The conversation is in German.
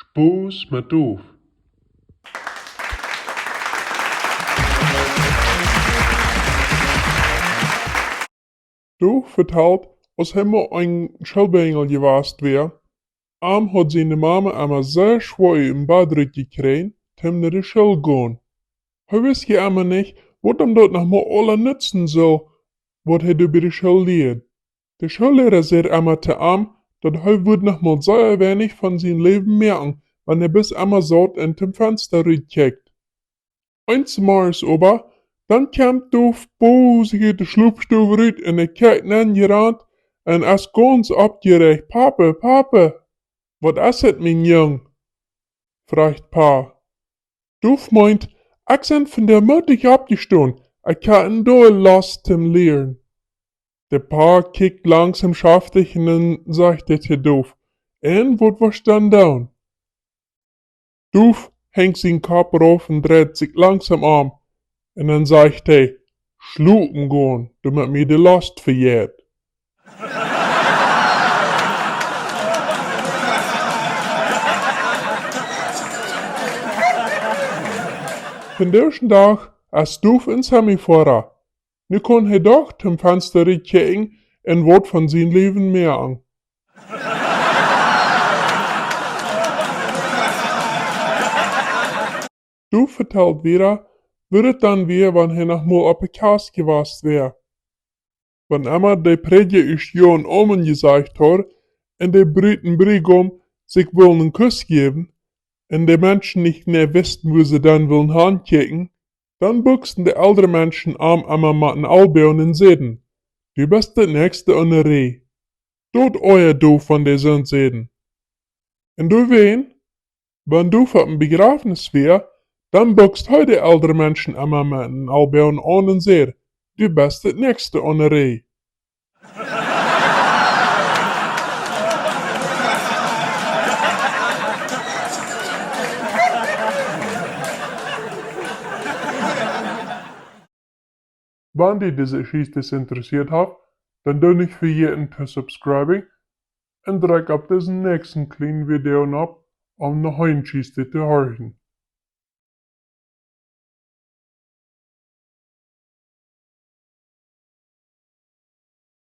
Spoes met doof. Doof vertelt, als hij ein Schulbengel gewast wär. Hat seine Mama immer sehr schwer im Bad gekregen, hem naar de Schule gehen. Hij wist je immer nicht, wat hem dat noch mal alle nützen soll, wat hij über die Schule leert. Der Schullehrer sagt immer zu ihm, dat hij wird noch mal sehr wenig von seinem Leben merken, wenn bis immer so in dem Fenster rauskickt. Einstmals aber, dann kam Doof bosig de Schlupfstube raus und er kijkt gerannt und ist ganz abgeregt. Papa, Papa, wat is het, mein Jung? Fragt Pa. Doof meint, ich bin von der Mutter abgestoßen, ich kann da Last zum Lehren. Der Pa kickt langsam schaftig und dann sagt er zu Doof, und wat was dann down? Doof hängt seinen Kopf rauf und dreht sich langsam um. Und dann sagt er, schlupen gehen, damit mir die Last verjährt. Von diesem Tag ist Doof ins Hemmingfahrer. Nu kon hij doch zum Fenster kijken en wat van zijn leven merken. Doof vertelt wieder, wird es dann weer, wann hij noch mal op de Kast gewast wär. Wann immer de Predje ist Jon Omen gesagt hat, en de Briten Brigum sich wollen einen Kuss geben, en de Menschen nicht mehr wisten, wo sie dann wollen handkicken, dann buchsten de ältere Menschen immer mit den Ellbogen und säden, du bist der Nächste an der Reh. Dort euer Doof von der Sohn säden. Und du wen? Wenn du auf ein Begräbnis wär, dann buchst heute ältere Menschen immer mit den Ellbogen an und säden, du bist der Nächste an der Reh. Wenn dich diese Geschichte interessiert hat, dann tu nicht vergessen zu subscriben und drück auf diesen nächsten kleinen Video ab, um noch eine Geschichte zu hören.